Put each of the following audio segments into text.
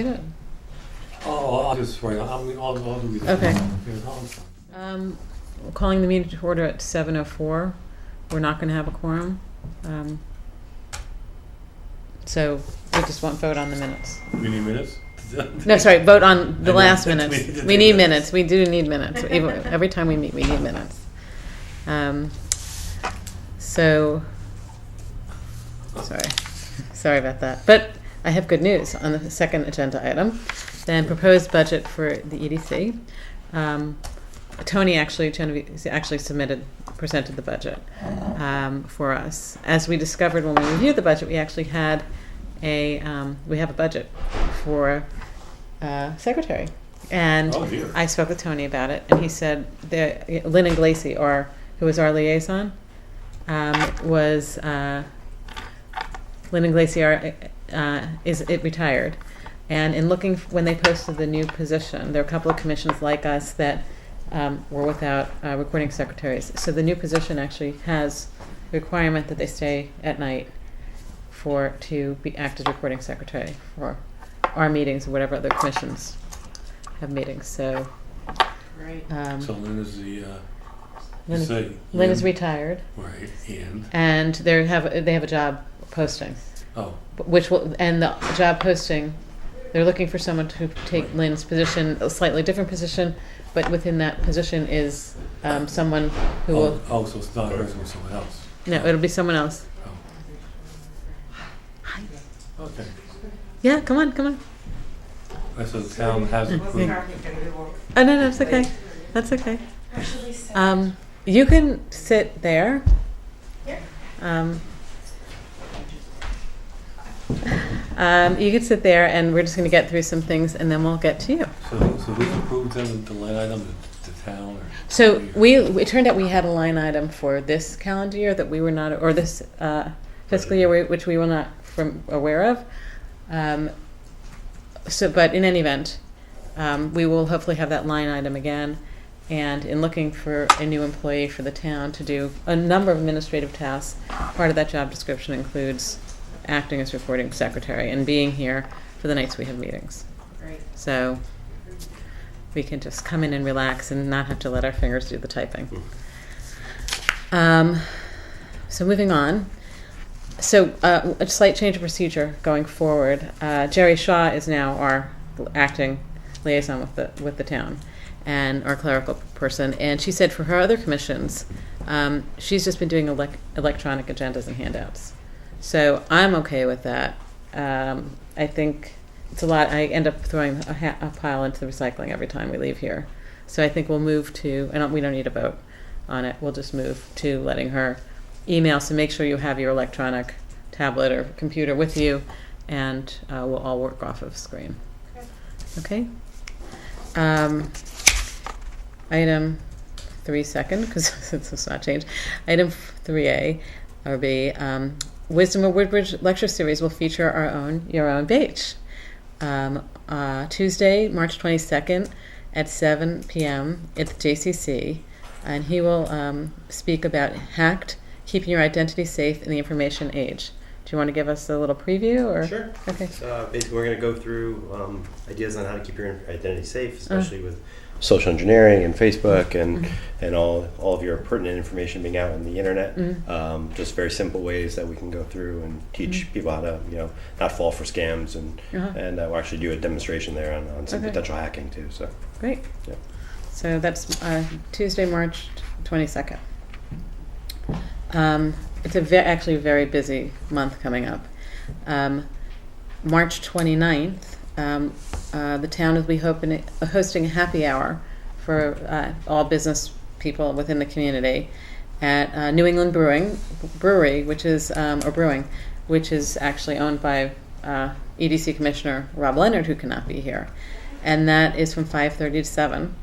Is it? Oh, I'll just write. I'll do it. Okay. Yeah, Calling the meeting to order at 7:04. We're not going to have a quorum. So we just won't vote on the minutes. We need minutes? No, sorry, vote on the I last know. minutes. We need minutes. We do need minutes. Every time we meet, we need minutes. So, sorry about that. But I have good news on the second agenda item. Then proposed budget for the EDC. Tony actually presented the budget for us. As we discovered when we reviewed the budget, we actually had we have a budget for secretary. And I spoke with Tony about it, and he said that Lynn and Glacy, who was our liaison, is retired. And in looking, when they posted the new position, there are a couple of commissions like us that were without recording secretaries. So the new position actually has a requirement that they stay at night to act as recording secretary for our meetings or whatever other commissions have meetings. So, Right. So Lynn is the. Lynn is retired. Right, and they have a job posting. Oh. And the job posting, they're looking for someone to take Lynn's position, a slightly different position, but within that position is someone who will. Oh, so it's not her, it's someone else. No, it'll be someone else. Oh. Okay. Yeah, come on. So the town has approved. Oh no, it's okay. That's okay. You can sit there. You can sit there, and we're just going to get through some things, and then we'll get to you. So who's approved then the line item, the town? So it turned out we had a line item for this calendar year that we were not, or this fiscal year, which we were not aware of. But in any event, we will hopefully have that line item again. And in looking for a new employee for the town to do a number of administrative tasks, part of that job description includes acting as recording secretary and being here for the nights we have meetings. Right. So we can just come in and relax and not have to let our fingers do the typing. So moving on. So a slight change of procedure going forward. Jerry Shaw is now our acting liaison with the town and our clerical person. And she said for her other commissions, she's just been doing electronic agendas and handouts. So I'm okay with that. I think it's a lot. I end up throwing a pile into the recycling every time we leave here. So I think we'll move to, we don't need a vote on it. We'll just move to letting her email. So make sure you have your electronic tablet or computer with you, and we'll all work off of screen. Okay? Item 3 second, because it's not changed. Item 3A or B, Wisdom of Woodbridge lecture series will feature your own Beige. Tuesday, March 22nd at 7 p.m. at the JCC, and he will speak about hacked, keeping your identity safe in the information age. Do you want to give us a little preview? Or? Sure. Okay. So basically, we're going to go through ideas on how to keep your identity safe, especially with social engineering and Facebook and all of your pertinent information being out on the internet. Just very simple ways that we can go through and teach people how to not fall for scams and we'll actually do a demonstration there on some potential hacking too. So great. Yeah. So that's Tuesday, March 22nd. It's actually a very busy month coming up. March 29th, the town will be hosting a happy hour for all business people within the community at New England Brewery, which is actually owned by EDC Commissioner Rob Leonard, who cannot be here, and that is from 5:30 to 7.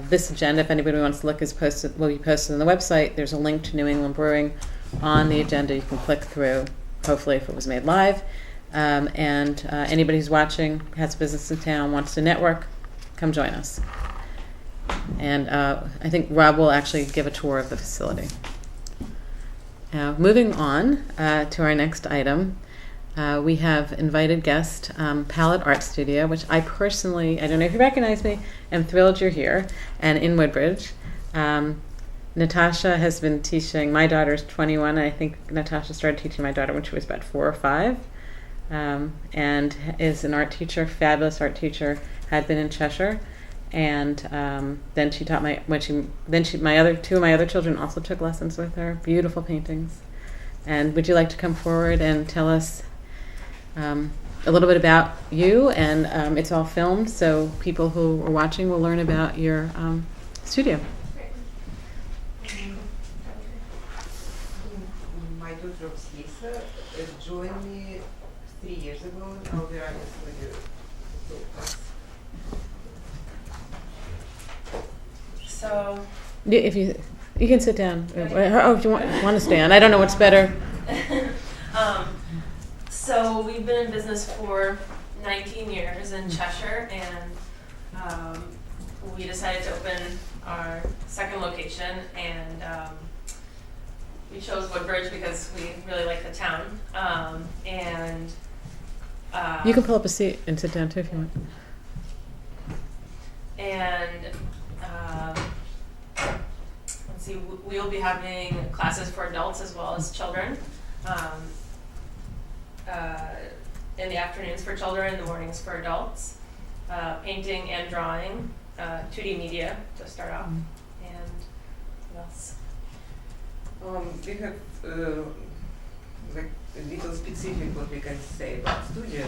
This agenda, if anybody wants to look, will be posted on the website. There's a link to New England Brewing on the agenda. You can click through, hopefully if it was made live. And anybody who's watching, has business in town, wants to network, come join us. And I think Rob will actually give a tour of the facility. Moving on to our next item. we have invited guest, Palette Art Studio, which I personally, I don't know if you recognize me, am thrilled you're here, and in Woodbridge. Natasha has been teaching, my daughter's 21, and I think Natasha started teaching my daughter when she was about 4 or 5, and is an art teacher, fabulous art teacher, had been in Cheshire, and then she taught my two of my other children also took lessons with her. Beautiful paintings. And would you like to come forward and tell us a little bit about you? And it's all filmed, so people who are watching will learn about your studio. My daughter Lisa joined me 3 years ago. Now we are in studio. So, if you can sit down. Oh, if you want to stand. I don't know what's better. So we've been in business for 19 years in Cheshire, and we decided to open our second location, and we chose Woodbridge because we really like the town. You can pull up a seat and sit down too if you want. And let's see, we'll be having classes for adults as well as children. In the afternoons for children, in the mornings for adults. Painting and drawing, 2D media to start off, and what else? We have like a little specific what we can say about studio,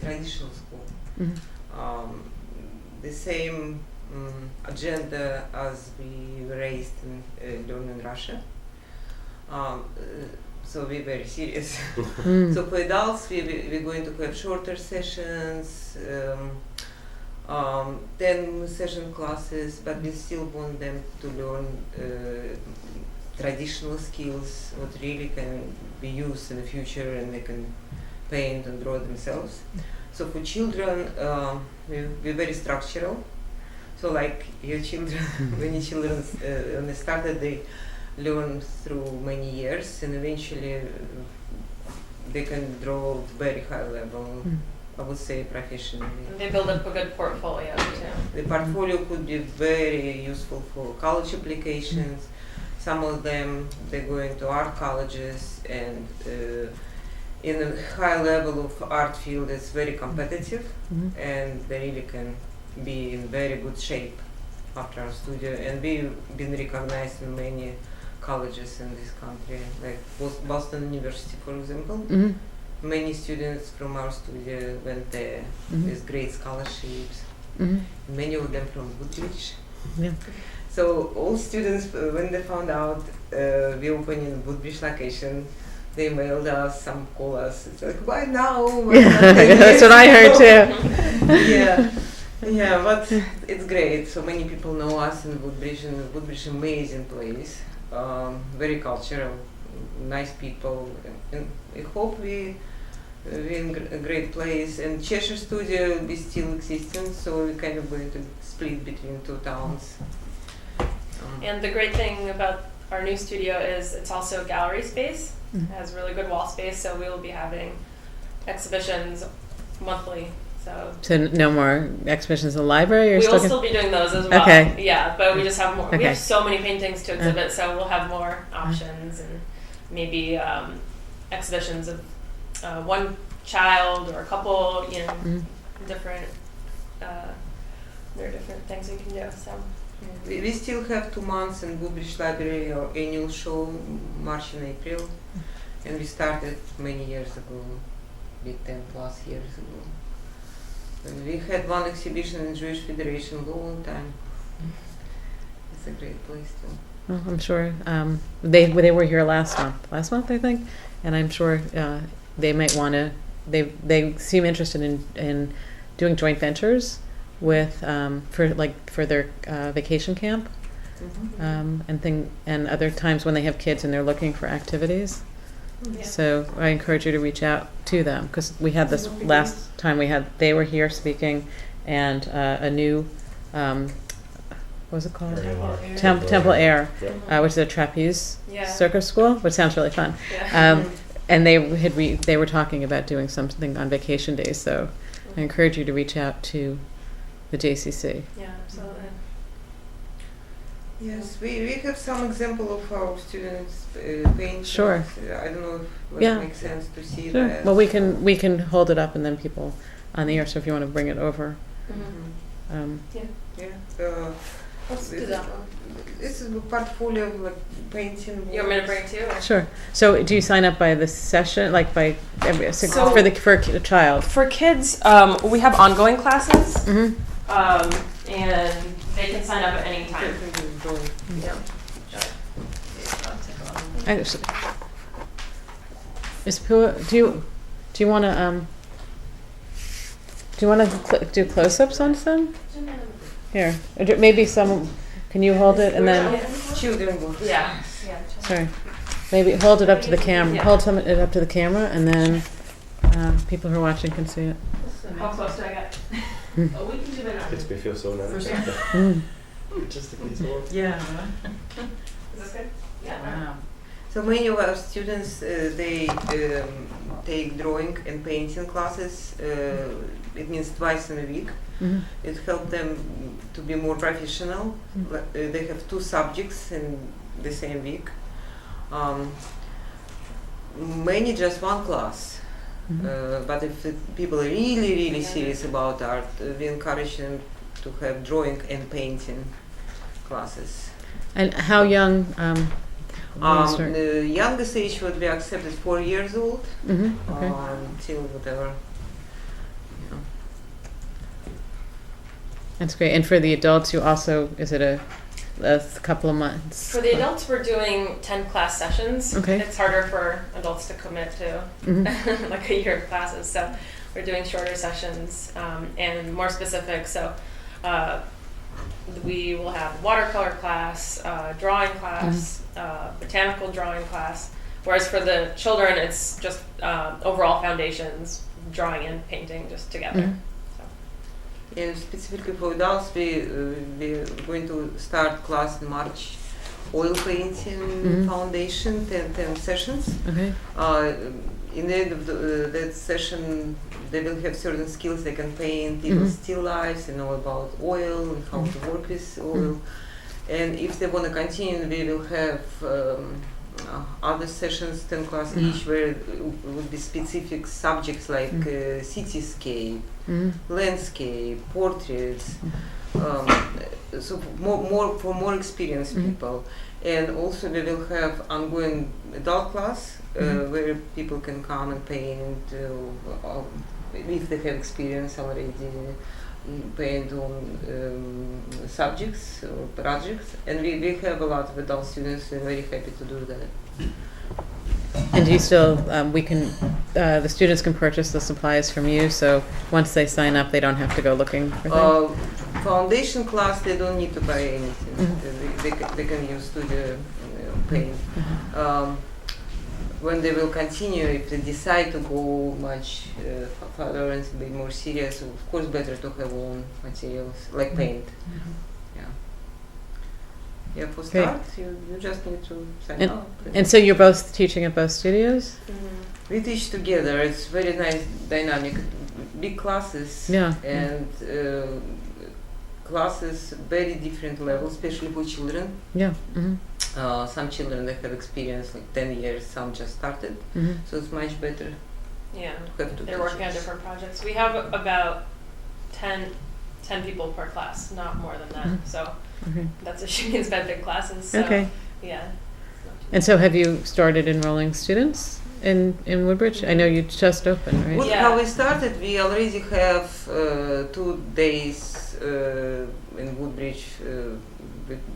traditional school. Mm-hmm. The same agenda as we were raised in learning Russia. So we're very serious. So for adults, we're going to have shorter sessions, 10 session classes, but we still want them to learn traditional skills, what really can be used in the future, and they can paint and draw themselves. So for children, we're very structural. So like your children, when your children, when they started, they learn through many years, and eventually they can draw very high level, I would say professionally. And they build up a good portfolio too. The portfolio could be very useful for college applications. Some of them, they go into art colleges, and in a high level of art field, it's very competitive, and they really can be in very good shape after our studio. And we've been recognized in many colleges in this country, like Boston University, for example. Many students from our studio went there with great scholarships. Many of them from Woodbridge. Yeah. So all students, when they found out we opened in Woodbridge location, they mailed us, some call us. It's like, why now? That's what I heard too. Yeah, but it's great. So many people know us in Woodbridge, and Woodbridge is an amazing place. Very cultural, nice people, and I hope we're in a great place. And Cheshire Studio is still existing, so we're kind of going to split between two towns. And the great thing about our new studio is it's also gallery space. It has really good wall space, so we will be having exhibitions monthly. So no more exhibitions in the library? We will still be doing those as well. Okay. Yeah, but we just have more. Okay. We have so many paintings to exhibit, so we'll have more options, and maybe exhibitions of one child or a couple. You know, different. There are different things we can do. So. We still have 2 months in Woodbridge Library, our annual show, March and April, and we started many years ago, like 10 plus years ago. And we had one exhibition in Jewish Federation long time. It's a great place too. Well, I'm sure they were here last month I think, and I'm sure they might want to. They seem interested in doing joint ventures with for their vacation camp, and other times when they have kids and they're looking for activities. Yeah. So I encourage you to reach out to them, because we had this last time they were here speaking, and a new what was it called? Temple Air, which is a trapeze circus school, which sounds really fun. Yeah. and they were talking about doing something on vacation days. So I encourage you to reach out to the JCC. Yeah, absolutely. Yes, we have some example of our students painting. Sure. I don't know if Yeah. it makes sense to see Sure. that. Well, we can hold it up and then people on the air. So if you want to bring it over, Yeah. Let's do that one. This is a portfolio of like painting. You want me to bring it too? Or? sure. So do you sign up by the session, like by So- for a child? For kids, we have ongoing classes, Mm-hmm. and they can sign up at any time. Yeah. Actually, is Pua, do you want to do close-ups on some? Here, maybe some. Can you hold it and then? Children books. Yeah. Sorry, maybe hold it up to the camera. Yeah. Hold it up to the camera, and then people who are watching can see it. How close do I get? Oh, we can do it. Makes me feel so nice. Mm. Just a piece of Yeah. Is this good? Yeah. Wow. So many of our students, they take drawing and painting classes. It means twice in a week. Mm-hmm. It helps them to be more professional. They have 2 subjects in the same week. Many just 1 class. But if people are really serious about art, we encourage them to have drawing and painting classes. And how young? When you start? The youngest age would be accepted 4 years old Okay. till whatever. That's great. And for the adults, you also, is it a couple of months? For the adults, we're doing 10 class sessions. Okay. It's harder for adults to commit to like a year of classes. So we're doing shorter sessions and more specific. So we will have watercolor class, drawing class, botanical drawing class. Whereas for the children, it's just overall foundations, drawing and painting just together. And specifically for adults, we're going to start class in March. Oil painting foundation, 10 sessions. Okay. In the end of that session, they will have certain skills. They can paint even still lifes, they know about oil and how to work with oil. And if they want to continue, we will have other sessions, 10 class each, where it would be specific subjects like cityscape, landscape, portraits. So for more experienced people. And also we will have ongoing adult class where people can come and paint if they have experience already, paint on subjects or projects. And we have a lot of adult students who are very happy to do that. And do you still, the students can purchase the supplies from you, so once they sign up, they don't have to go looking for things? Foundation class, they don't need to buy anything. They can use studio paint. When they will continue, if they decide to go much further and be more serious, of course better to have own materials, like paint. Yeah, for start, you just need to sign up. And so you're both teaching at both studios? We teach together. It's very nice dynamic. Big classes. Yeah. And classes very different levels, especially for children. Yeah. Some children they have experience like 10 years, some just started. So it's much better. Yeah, to have two they're working on teachers. different projects. We have about 10 people per class, not more than that. So that's what she means by big classes. So, Okay. Yeah. And so have you started enrolling students in Woodbridge? I know you just opened, right? Well, Yeah. how we started, we already have 2 days in Woodbridge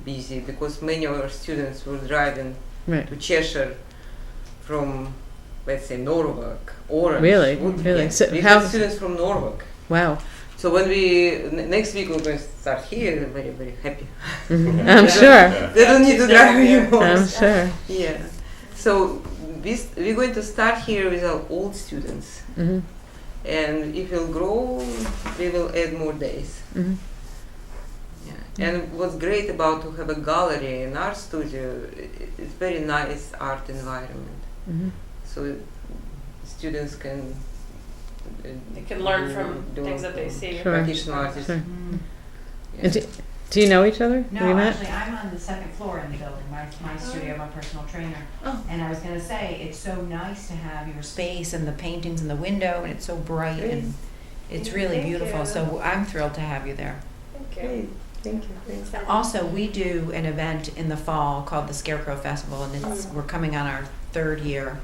busy because many of our students were driving Right. to Cheshire from, let's say, Norwalk, Orange. Really? Woodbridge. Really? Yes. So We how- have students from Norwalk. Wow. So when next week we're going to start here, they're very, very happy. I'm sure. They don't need to drive anymore. I'm sure. Yeah. So we're going to start here with our old students. And if we'll grow, we will add more days. Yeah. And what's great about to have a gallery in our studio, it's very nice art environment. so students can They can learn from things that they see. Sure. practitioner artists. Sure. Yeah. And do you know each other? Have you No, met? actually, I'm on the second floor in the building, my studio, I'm a personal trainer. Oh. And I was gonna say, it's so nice to have your space and the paintings in the window, and it's so bright, and it's really Thank beautiful, you. so I'm thrilled to have you there. Thank you. Great. Thank you. Thanks. Also, we do an event in the fall called the Scarecrow Festival, and we're coming on our third year.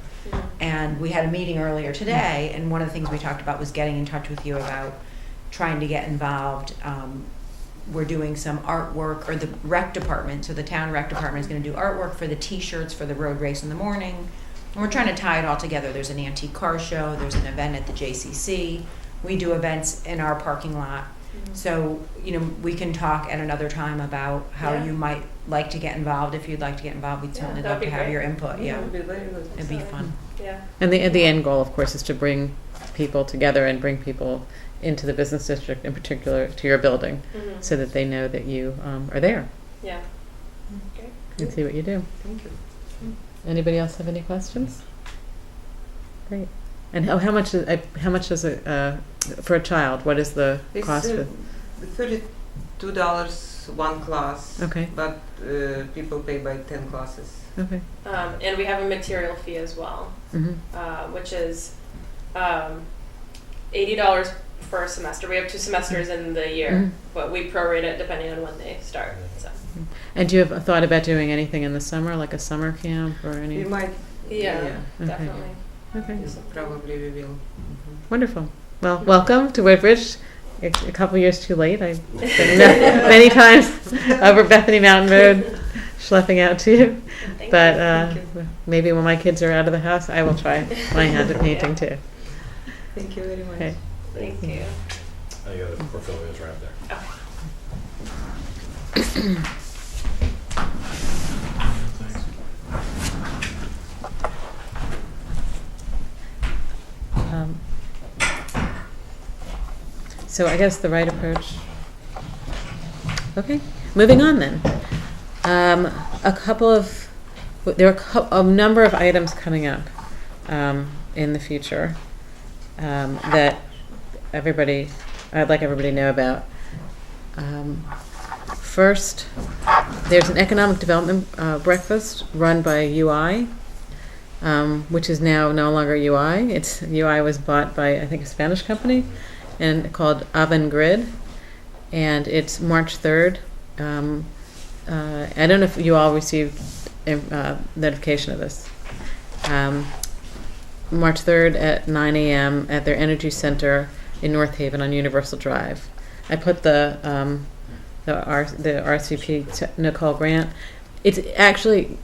And we had a meeting earlier today, and one of the things we talked about was getting in touch with you about trying to get involved. We're doing some artwork, or the rec department, so the town rec department is going to do artwork for the T-shirts for the road race in the morning. And we're trying to tie it all together. There's an antique car show, there's an event at the JCC. We do events in our parking lot. So, we can talk at another time about how Yeah. you might like to get involved. If you'd like to get involved, we'd Yeah, certainly that'd love to be have great. your input. Yeah, It would be very good. it'd be fun. Yeah. And the end goal, of course, is to bring people together and bring people into the business district, in particular to your building, Mhm. so that they know that you are there Yeah. Okay. and see what you do. Thank you. Anybody else have any questions? Great. And how much is it for a child? What is the It's cost for? $32 one class. Okay. But people pay by 10 classes. Okay. And we have a material fee as well, Mm-hmm. which is $80 for a semester. We have 2 semesters in the year, Mhm. but we prorate it depending on when they start. So And do you have a thought about doing anything in the summer, like a summer camp or any? We might. yeah, Okay. definitely. Okay. Probably we will. Wonderful. Well, welcome to Woodbridge. It's a couple years too late. I've been many times over Bethany Mountain Road, schlepping out to you. Thank But you. maybe when my kids are out of the house, I will try my hand at painting too. Thank you very much. Okay. Thank you. I got the portfolios right up there. Okay. Um, so I guess the right approach. Okay, moving on then. There are a number of items coming up in the future that I'd like everybody to know about. First, there's an economic development breakfast run by UI. Which is now no longer UI. UI was bought by, I think, a Spanish company, and called Avangrid, and it's March 3rd. I don't know if you all received notification of this. March 3rd at 9 a.m. at their energy center in North Haven on Universal Drive. I put the RCP to Nicole Grant. It's actually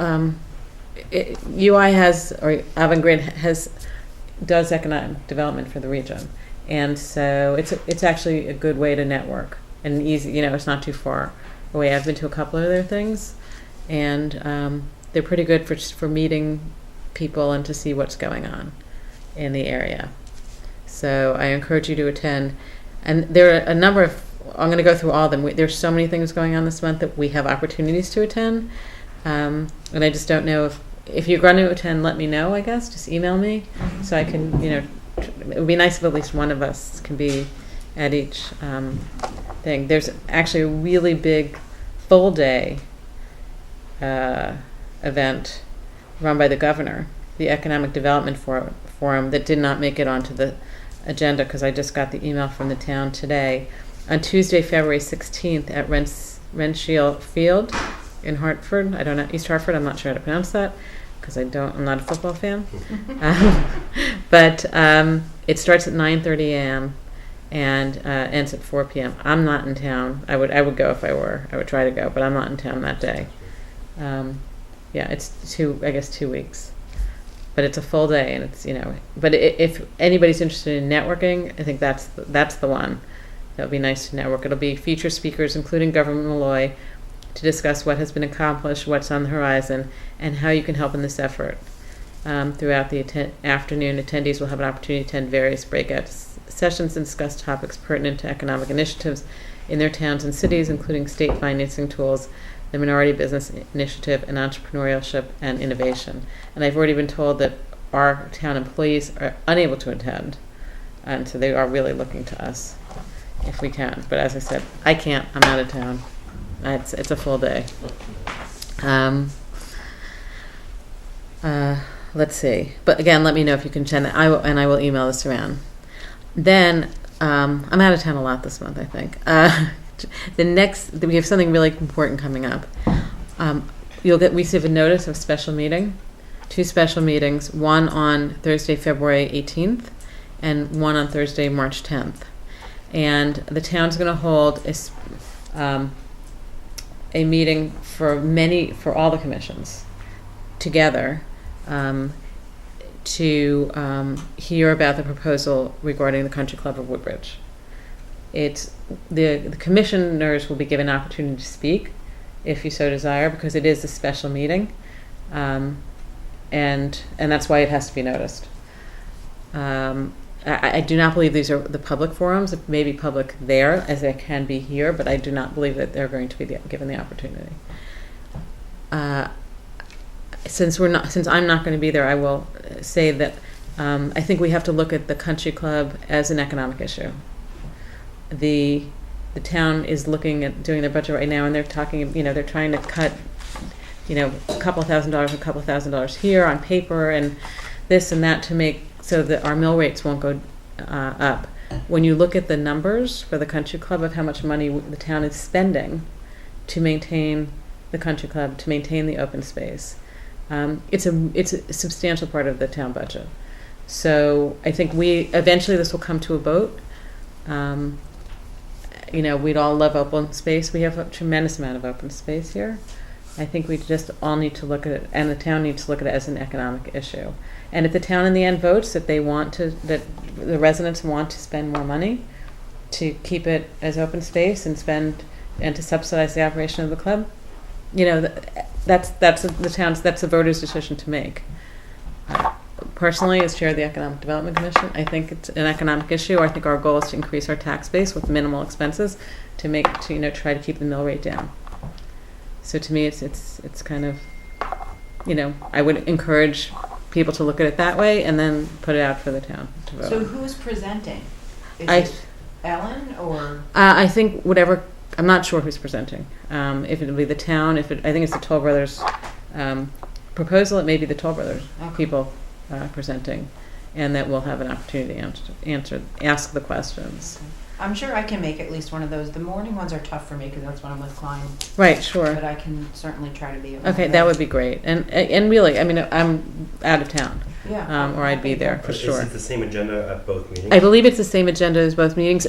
UI has, or Avangrid does economic development for the region, and so it's actually a good way to network and easy. It's not too far away. I've been to a couple of their things, and they're pretty good for meeting people and to see what's going on in the area. So I encourage you to attend. And there are a number of. I'm going to go through all of them. There's so many things going on this month that we have opportunities to attend, and I just don't know if you're going to attend. Let me know. I guess just email me so I can. It would be nice if at least one of us can be at each thing. There's actually a really big full day event run by the governor, the Economic Development Forum, that did not make it onto the agenda because I just got the email from the town today. On Tuesday, February 16th at Renshield Field in Hartford. I don't know, East Hartford, I'm not sure how to pronounce that because I'm not a football fan. But it starts at 9:30 a.m. and ends at 4 p.m. I'm not in town. I would go if I were. I would try to go, but I'm not in town that day. It's 2 weeks. But it's a full day, and it's But if anybody's interested in networking, I think that's the one. That would be nice to network. It'll be featured speakers, including Governor Malloy, to discuss what has been accomplished, what's on the horizon, and how you can help in this effort. Throughout the afternoon, attendees will have an opportunity to attend various breakout sessions and discuss topics pertinent to economic initiatives in their towns and cities, including state financing tools, the Minority Business Initiative, and entrepreneurship and innovation. And I've already been told that our town employees are unable to attend, and so they are really looking to us if we can. But as I said, I can't. I'm out of town. It's a full day. Let's see. But again, let me know if you can attend. I will email this around. Then I'm out of town a lot this month, I think. We have something really important coming up. You'll receive a notice of special meeting, 2 special meetings, one on Thursday, February 18th, and one on Thursday, March 10th. And the town's going to hold a meeting for all the commissions together to hear about the proposal regarding the Country Club of Woodbridge. It's the commissioners will be given an opportunity to speak if you so desire, because it is a special meeting, and that's why it has to be noticed. I do not believe these are the public forums. It may be public there as they can be here, but I do not believe that they're going to be given the opportunity. Since I'm not going to be there, I will say that I think we have to look at the country club as an economic issue. The town is looking at doing their budget right now, and they're talking. They're trying to cut, a couple $1,000 here on paper, and this and that to make so that our mill rates won't go up. When you look at the numbers for the country club of how much money the town is spending to maintain the country club, to maintain the open space, it's a substantial part of the town budget. So I think eventually this will come to a vote. We'd all love open space. We have a tremendous amount of open space here. I think we just all need to look at it, and the town needs to look at it as an economic issue. And if the town in the end votes that that the residents want to spend more money to keep it as open space and to subsidize the operation of the club, that's the voters' decision to make. Personally, as chair of the Economic Development Commission, I think it's an economic issue. I think our goal is to increase our tax base with minimal expenses to try to keep the mill rate down. So to me, it's kind of, I would encourage people to look at it that way and then put it out for the town to vote. So who's presenting? Is it Ellen or? I think whatever. I'm not sure who's presenting. If it'll be the town, I think it's the Toll Brothers proposal. It may be the Toll Brothers people presenting, and that we'll have an opportunity to ask the questions. I'm sure I can make at least one of those. The morning ones are tough for me because that's when I'm with clients. Right, sure. But I can certainly try to be able Okay, that would be great. And really, I'm out of town. Yeah. Or I'd be there for sure. Is it the same agenda at both meetings? I believe it's the same agenda as both meetings.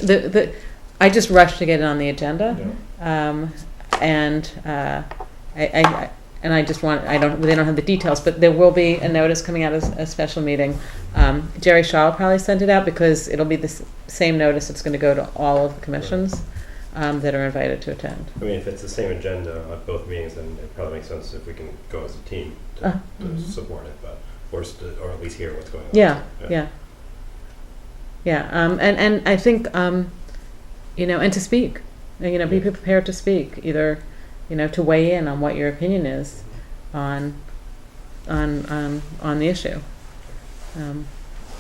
I just rushed to get it on the agenda. Yeah. I just want, they don't have the details, but there will be a notice coming out as a special meeting. Jerry Shaw will probably send it out because it'll be the same notice. It's going to go to all of the commissions that are invited to attend. I mean, if it's the same agenda at both meetings, then it probably makes sense if we can go as a team to support it, or at least hear what's going on. Yeah. And I think, and to speak, be prepared to speak, either, to weigh in on what your opinion is on the issue.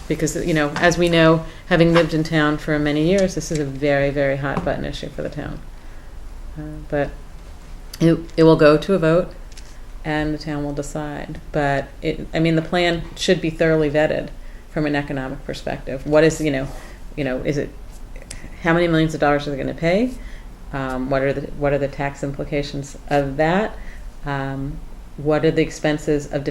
Because, as we know, having lived in town for many years, this is a very, very hot button issue for the town. But it will go to a vote, and the town will decide. But the plan should be thoroughly vetted from an economic perspective. What is, is it, how many millions of dollars are they going to pay? What are the tax implications of that? What are the expenses of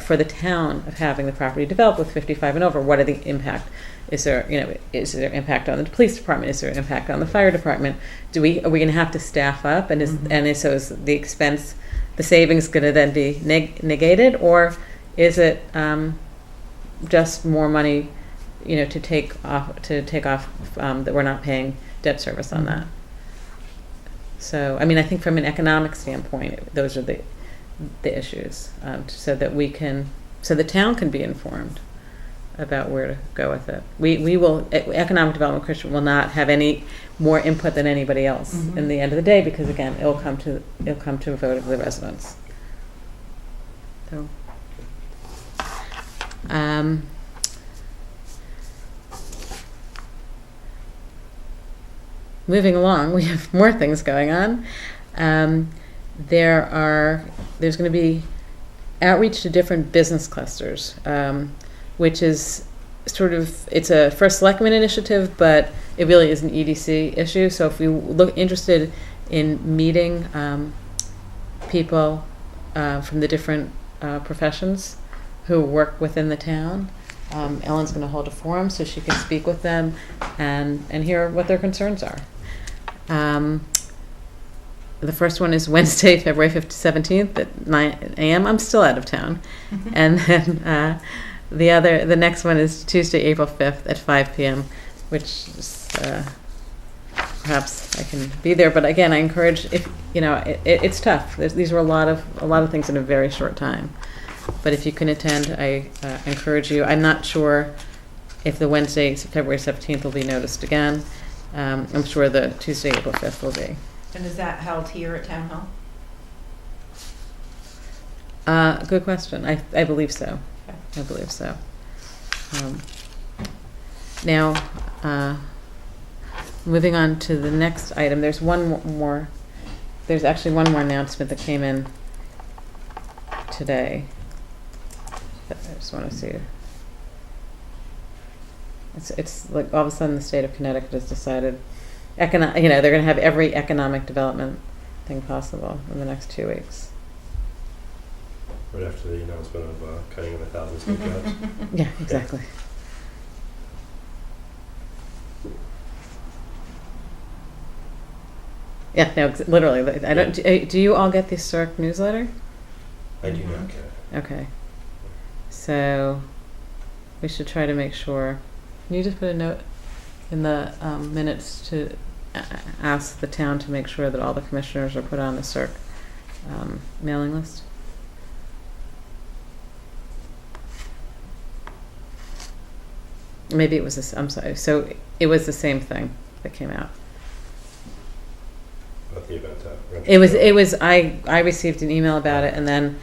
for the town of having the property developed with 55 and over? What are the impact? Is there impact on the police department? Is there impact on the fire department? Are we going to have to staff up? And is the expense, the savings, going to then be negated, or is it just more money, to take off that we're not paying debt service on that? So, I think from an economic standpoint, those are the issues, so that the town can be informed about where to go with it. We will, Economic Development Commission will not have any more input than anybody else in the end of the day, because again, it'll come to a vote of the residents. So, Um, moving along, we have more things going on. There's going to be outreach to different business clusters, which is it's a first selectman initiative, but it really is an EDC issue. So if you look interested in meeting people from the different professions who work within the town, Ellen's going to hold a forum so she can speak with them and hear what their concerns are. The first one is Wednesday, February 17th at 9 a.m. I'm still out of town. And then the next one is Tuesday, April 5th at 5 p.m., which is, perhaps I can be there. But again, I encourage, if it's tough. These are a lot of things in a very short time. But if you can attend, I encourage you. I'm not sure if the Wednesday, February 17th, will be noticed again. I'm sure the Tuesday, April 5th will be. And is that held here at Town Hall? Good question. I believe so. I believe so. Now, moving on to the next item, there's actually one more announcement that came in today. I just want to see. It's like all of a sudden the state of Connecticut has decided they're going to have every economic development thing possible in the next 2 weeks. Right after the announcement of cutting of 1,000 state jobs. Yeah, exactly. Yeah, no, literally. I don't. Do you all get the CERC newsletter? I do not get it. Okay. So we should try to make sure. Can you just put a note in the minutes to ask the town to make sure that all the commissioners are put on the CERC mailing list? Maybe it was I'm sorry. So it was the same thing that came out. About the event. It was. I received an email about it, and then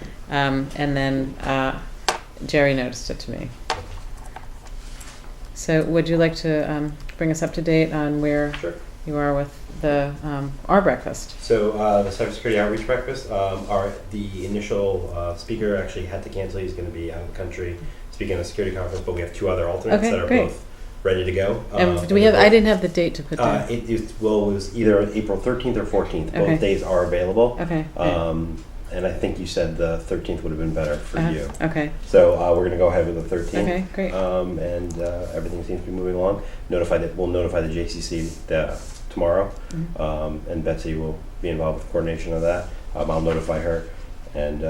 Jerry noticed it to me. So would you like to bring us up to date on where Sure. you are with the our breakfast? So the cybersecurity outreach breakfast, the initial speaker actually had to cancel. He's going to be out of the country speaking at a security conference, but we have 2 other alternates that are great. both ready to go. Do we have? I didn't have the date to put down. It was either April 13th or 14th. Okay. Both days are available. Okay. And I think you said the 13th would have been better for you. Okay. So we're going to go ahead with the 13th. Okay, great. And everything seems to be moving along. We'll notify the JCC tomorrow, Mm-hmm. and Betsy will be involved with coordination of that. I'll notify her, and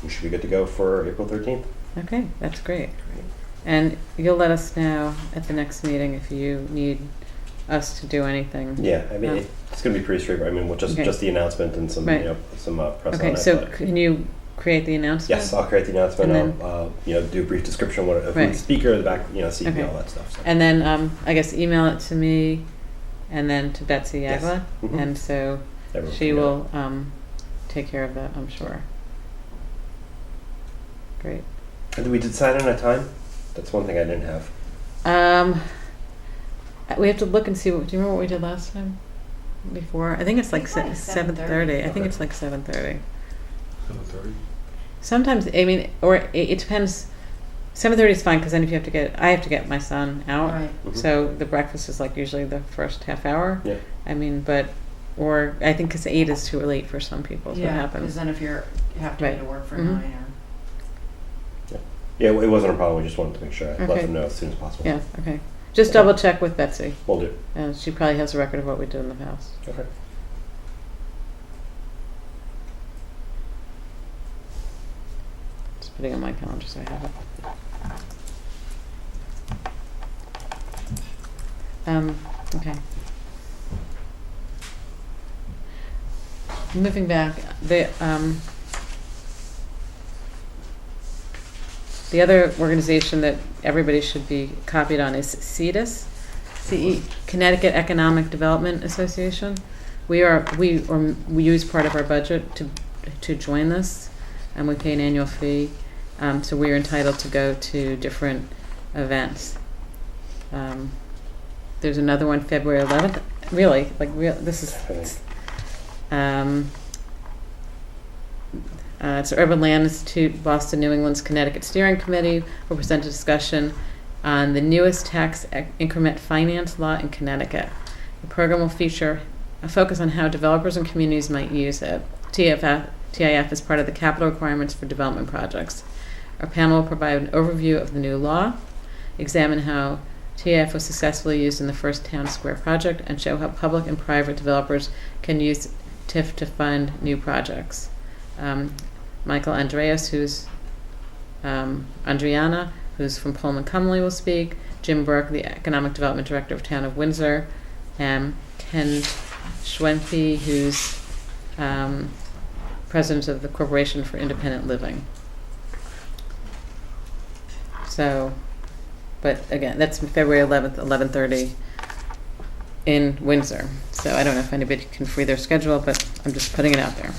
we should be good to go for April 13th. Okay, that's great. And you'll let us know at the next meeting if you need us to do anything. Yeah, I mean, it's going to be pretty straightforward. I mean, just the announcement and some Right. some press on Okay, it. so but- can you create the announcement? Yes, I'll create the announcement. And I'll do a brief description of who's Right. the speaker, the back, CV, Okay. all that stuff. So. And then I guess email it to me, and then to Betsy Yes. Yagla, Mhm. and so Everyone she can get will take care of that, I'm sure. Great. it. Did we decide on a time? That's one thing I didn't have. We have to look and see. Do you remember what we did last time? Before, I think it's like 7:30. I think it's like 7:30. 7:30. Sometimes, I mean, or it depends. 7:30 is fine because then if I have to get my son out. Right. Mhm. So the breakfast is like usually the first half hour. Yeah. I mean, or I think because 8 is too late for some people. Is what Because happens. then if you have to Right. go to work for Mhm. 9 or. Yeah, it wasn't a problem. We just wanted to make sure I let Okay. them know as soon as possible. Yeah. Okay. Just double check with Betsy. We'll do. She probably has a record of what we did in the past. Okay. Just putting it on my calendar so I have it. Okay. Moving back, the other organization that everybody should be copied on is CEDAS, Connecticut Economic Development Association. We use part of our budget to join this, and we pay an annual fee. So we're entitled to go to different events. There's another one February 11th. Really, this is. It's the Urban Land Institute, Boston, New England's Connecticut Steering Committee will present a discussion on the newest tax increment finance law in Connecticut. The program will feature a focus on how developers and communities might use it. TIF is part of the capital requirements for development projects. Our panel will provide an overview of the new law, examine how TIF was successfully used in the first Town Square project, and show how public and private developers can use TIF to fund new projects. Michael Andreas, who's Andriana, who's from Pullman Cumley, will speak. Jim Burke, the Economic Development Director of Town of Windsor. Ken Schwempe, who's President of the Corporation for Independent Living. So, but again, that's February 11th, 11:30 in Windsor. So I don't know if anybody can free their schedule, but I'm just putting it out there.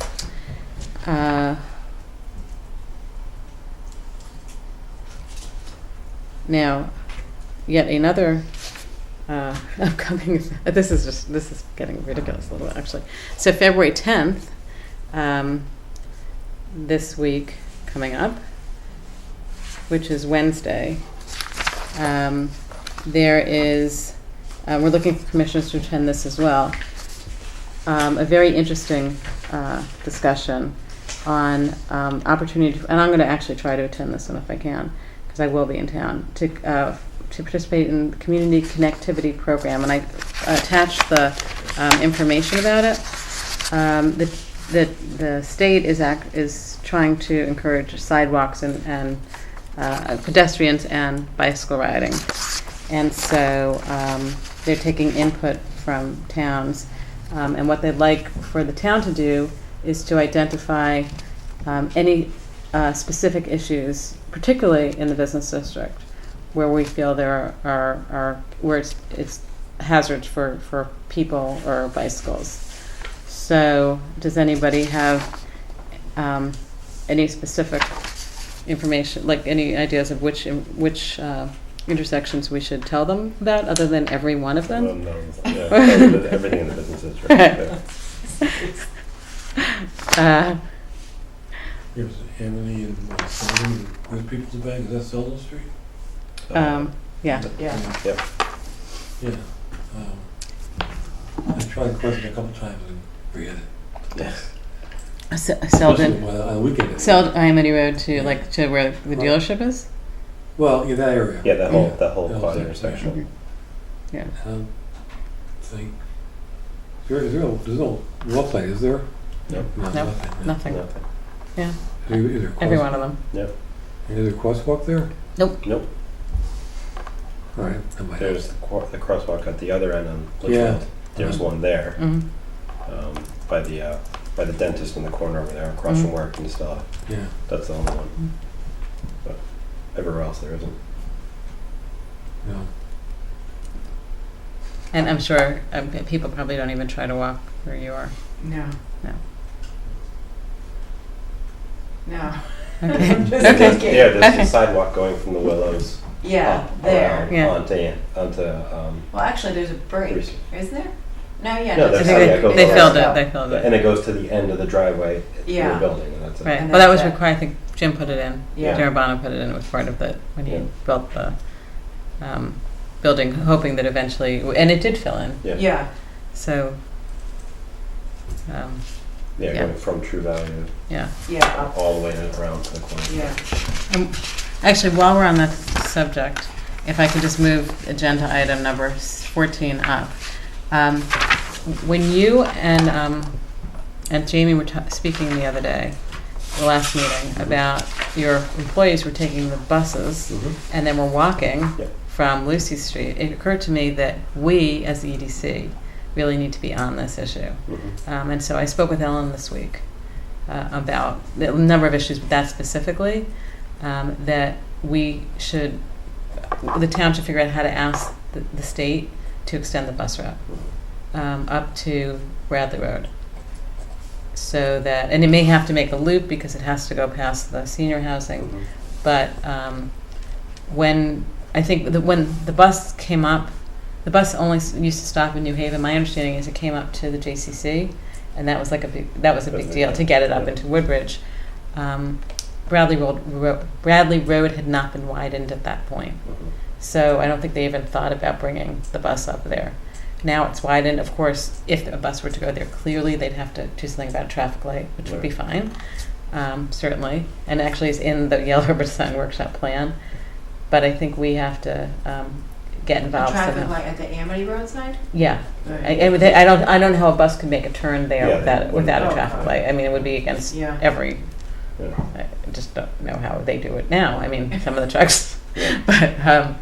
Now, yet another upcoming. This is getting ridiculous a little actually. So February 10th, this week coming up, which is Wednesday. There is. We're looking for commissioners to attend this as well. A very interesting discussion on opportunity, and I'm going to actually try to attend this one if I can, because I will be in town, to participate in the community connectivity program, and I attached the information about it. The state is trying to encourage sidewalks and pedestrians and bicycle riding, and so they're taking input from towns. And what they'd like for the town to do is to identify any specific issues, particularly in the business district, where we feel there are where it's hazards for people or bicycles. So, does anybody have any specific information, like any ideas of which intersections we should tell them about, other than every one of them? No, everything in the business district. Here's Amity and Selden. Where's People's Bank? Is that Selden Street? Yeah. Yeah. Yep. Yeah. I tried crossing a couple times and forget it. Yes. Selden. Especially on the weekend. Selden, Amity Road to where the dealership is. Well, yeah, that area. Yeah, that whole That quad whole intersection. Yeah. Think. There's no walk lane, is there? Nope. No, Nope. nothing. Nothing. Nothing. Yeah. Is there Every one of them. Yep. Is there a crosswalk there? Nope. Nope. All right. I might There's the crosswalk at the other end on Litchfield. Yeah. There's one there Mm-hmm. by the dentist in the corner over there, across from work and stuff. Yeah. That's the only one. But everywhere else there isn't. No. And I'm sure people probably don't even try to walk where you are. No. No. No. Okay. I'm just Okay. thinking. Yeah, there's Okay. the sidewalk going from the Willows Yeah, up there. around Yeah. onto Well, actually, there's a break, Greasy. isn't there? No, yeah. No, I there's think sidewalk goes they around. filled it. They filled and it. it goes to the end of the driveway to Yeah. the building, and that's it. Right. And Well, that was that's it. required. I think Jim put it in. Yeah. Darabano put it in. It was part of the when he Yeah. built the building, hoping that eventually, and it did fill in. Yeah. Yeah. So. Yeah, Yeah. going from True Value Yeah. all the way around to the corner. Yeah. Actually, while we're on that subject, if I could just move agenda item number 14 up. When you and Jamie were speaking the other day, the last meeting, about your employees were taking the buses and then were walking Yep. from Lucy Street, it occurred to me that we, as the EDC, really need to be on this issue. And so I spoke with Ellen this week about the number of issues, but that specifically, that the town should figure out how to ask the state to extend the bus route up to Bradley Road. So that, and it may have to make a loop because it has to go past the senior housing, but when the bus came up, the bus only used to stop in New Haven. My understanding is it came up to the JCC, and that was a big deal to get it up into Woodbridge. Bradley Road had not been widened at that point, so I don't think they even thought about bringing the bus up there. Now it's widened. Of course, if a bus were to go there, clearly they'd have to do something about a traffic light, which would be fine, certainly, and actually is in the Yellow River Design Workshop plan. But I think we have to get involved. Traffic light at the Amity Road side? Yeah, Right. I don't know how a bus could make a turn there without a Oh, traffic light. I mean, it would be against every. Yeah. I just don't know how they do it now. I mean, some of the trucks, but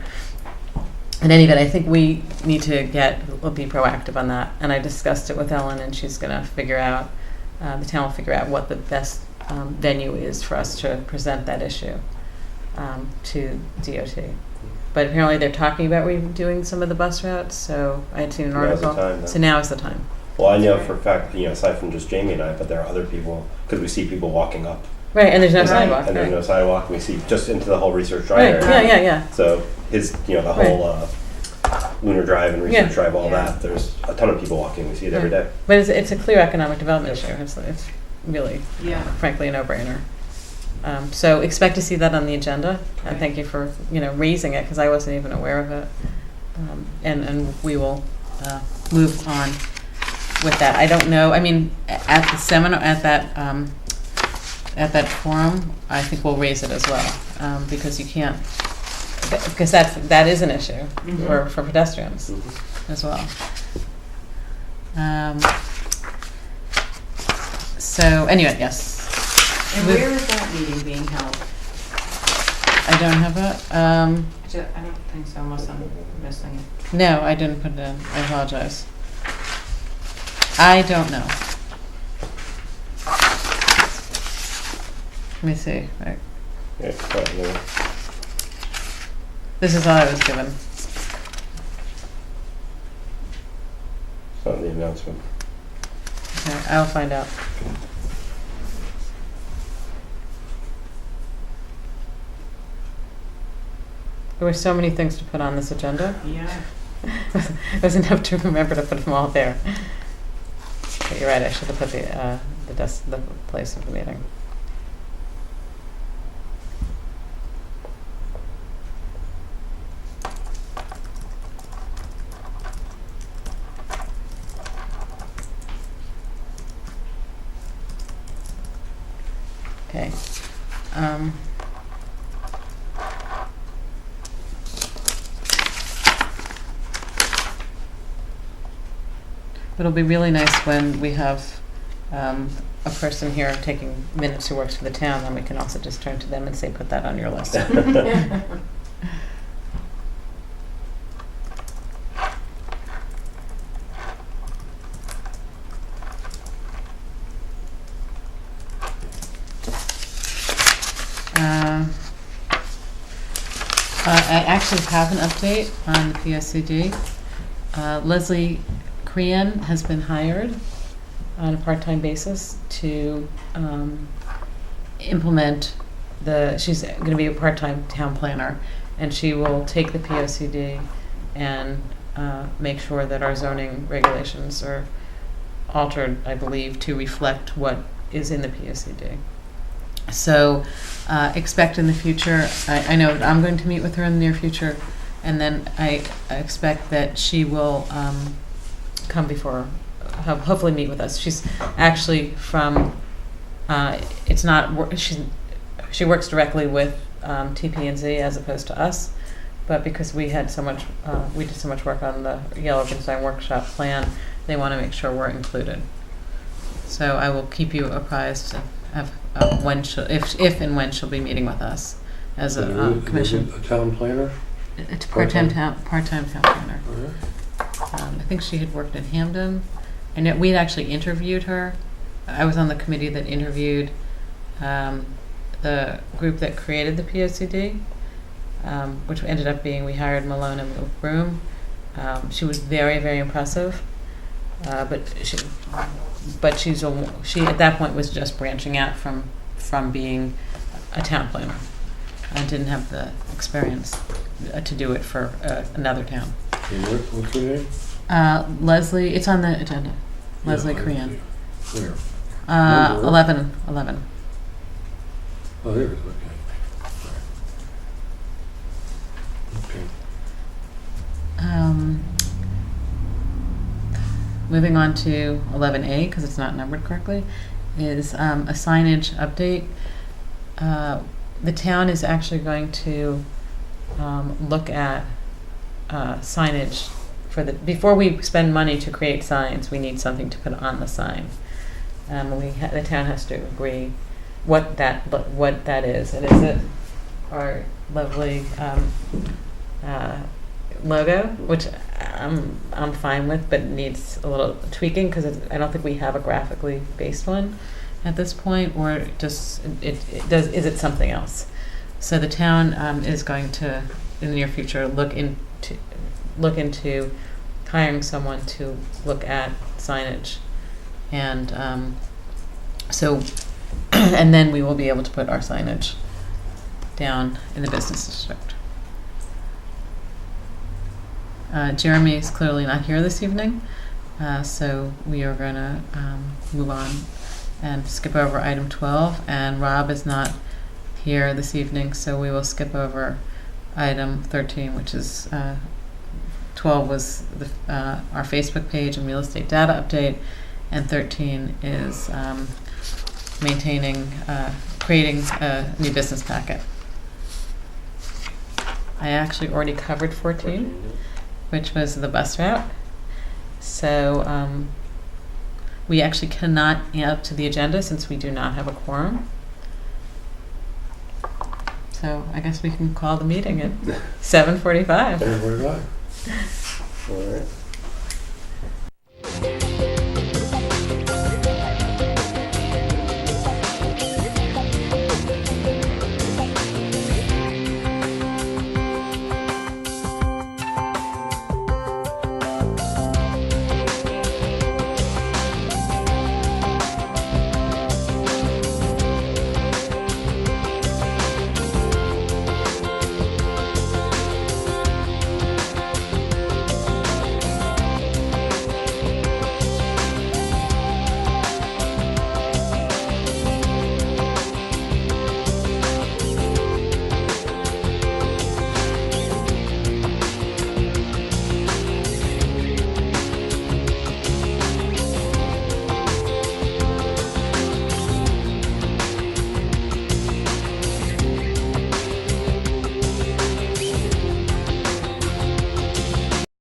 in any event, I think we need to be proactive on that. And I discussed it with Ellen, and she's going to figure out. The town will figure out what the best venue is for us to present that issue to DOT. But apparently they're talking about redoing some of the bus routes, so I had seen an Now's the article. time, then. So now is the time. Well, I know for a fact, aside from just Jamie and I, but there are other people, because we see people walking up. Right, and there's no Right. sidewalk. And there's right. no sidewalk. We see just into the whole Research Drive Right, area. yeah. So the whole Lunar Drive and Research Yeah. Drive, all Yeah. that, there's a ton of people walking. We see it every day. But it's a clear economic development issue. It's really, Yeah. frankly, a no-brainer. So expect to see that on the agenda. And thank you for raising it, because I wasn't even aware of it. And we will move on with that. I don't know. I mean, at the seminar, at that forum, I think we'll raise it as well, because you can't. Because that is an issue for pedestrians as well. So anyway, yes. And where is that meeting being held? I don't have it. I don't think so, unless I'm missing it. No, I didn't put it in. I apologize. I don't know. Let me see. Right. Yeah, probably. This is all I was given. It's not in the announcement. Okay, I'll find out. There were so many things to put on this agenda. Yeah. It was enough to remember to put them all there. But you're right. I should have put the place of the meeting. Okay. It'll be really nice when we have a person here taking minutes who works for the town, then we can also just turn to them and say, put that on your list. I actually have an update on the PSCD. Leslie Crean has been hired on a part-time basis to implement she's going to be a part-time town planner, and she will take the POCD and make sure that our zoning regulations are altered, I believe, to reflect what is in the POCD. So expect in the future, I know that I'm going to meet with her in the near future, and then I expect that she will come before, hopefully meet with us. She's actually from, she works directly with TP&Z as opposed to us, but because we did so much work on the Yellow Design Workshop plan, they want to make sure we're included. So I will keep you apprised of when if and when she'll be meeting with us as a commission. A town planner? It's part-time town planner. All right. I think she had worked in Hamden. I know we had actually interviewed her. I was on the committee that interviewed the group that created the POCD, which ended up being, we hired Malone and Broom. She was very, very impressive, but she at that point was just branching out from being a town planner. didn't have the experience to do it for another town. And what's her name? Leslie, it's on the agenda. Leslie Yeah, I Korean. see. Where? Number? 11. Oh, there it is, okay. Okay. Moving on to 11A, because it's not numbered correctly, is a signage update. The town is actually going to look at signage before we spend money to create signs, we need something to put on the sign. The town has to agree what that is, and is it our lovely logo, which I'm fine with, but needs a little tweaking because I don't think we have a graphically based one at this point, or just is it something else? So the town is going to, in the near future, look into hiring someone to look at signage, and and then we will be able to put our signage down in the business district. Jeremy is clearly not here this evening, so we are going to move on and skip over item 12, and Rob is not here this evening, so we will skip over item 13, which is 12 was our Facebook page and real estate data update, and 13 is creating a new business packet. I actually already covered 14, which was the bus route. So we actually cannot add to the agenda since we do not have a quorum. So I guess we can call the meeting at 7:45. 7:45. All right.